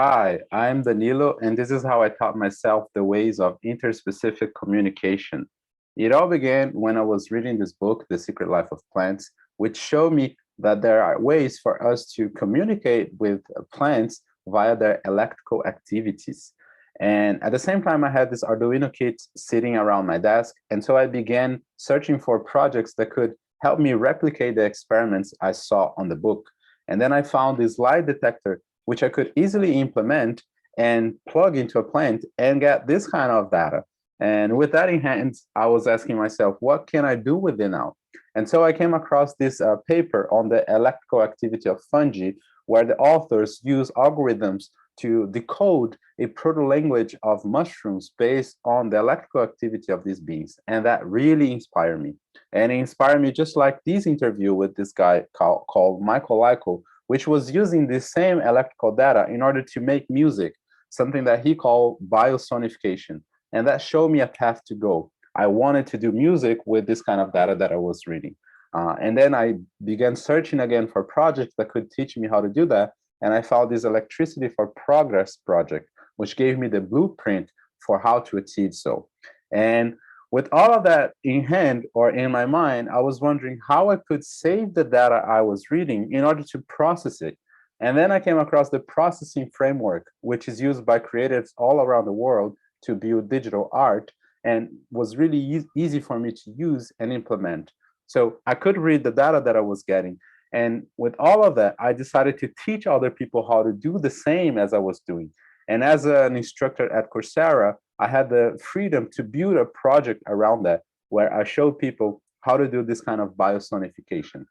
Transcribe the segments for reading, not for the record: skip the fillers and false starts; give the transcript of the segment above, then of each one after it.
Hi, I'm Danilo, and this is how I taught myself the ways of interspecific communication. It all began when I was reading this book, The Secret Life of Plants, which showed me that there are ways for us to communicate with plants via their electrical activities. And at the same time, I had this Arduino kit sitting around my desk, and so I began searching for projects that could help me replicate the experiments I saw on the book. And then I found this lie detector which I could easily implement and plug into a plant and get this kind of data. And with that in hand, I was asking myself, what can I do with it now? And so I came across this paper on the electrical activity of fungi, where the authors use algorithms to decode a proto-language of mushrooms based on the electrical activity of these beings. And that really inspired me. And it inspired me just like this interview with this guy called Michael Lyko, which was using the same electrical data in order to make music, something that he called biosonification. And that showed me a path to go. I wanted to do music with this kind of data that I was reading. And then I began searching again for projects that could teach me how to do that. And I found this Electricity for Progress project, which gave me the blueprint for how to achieve so. And with all of that in hand or in my mind, I was wondering how I could save the data I was reading in order to process it. And then I came across the processing framework, which is used by creatives all around the world to build digital art and was really easy for me to use and implement. So I could read the data that I was getting. And with all of that, I decided to teach other people how to do the same as I was doing. And as an instructor at Coursera, I had the freedom to build a project around that where I showed people how to do this kind of biosonification.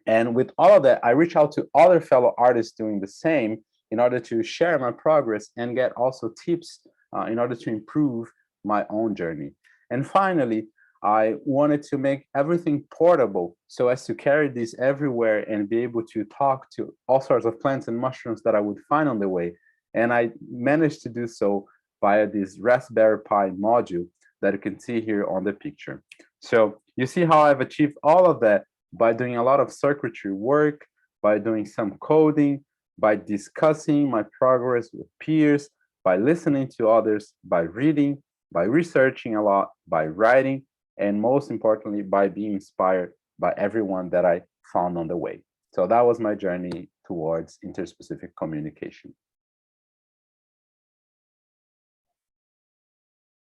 And with all of that, I reach out to other fellow artists doing the same in order to share my progress and get also tips in order to improve my own journey. And finally, I wanted to make everything portable so as to carry this everywhere and be able to talk to all sorts of plants and mushrooms that I would find on the way. And I managed to do so via this Raspberry Pi module that you can see here on the picture. So you see how I've achieved all of that by doing a lot of circuitry work, by doing some coding, by discussing my progress with peers, by listening to others, by reading, by researching a lot, by writing, and most importantly, by being inspired by everyone that I found on the way. So that was my journey towards interspecific communication.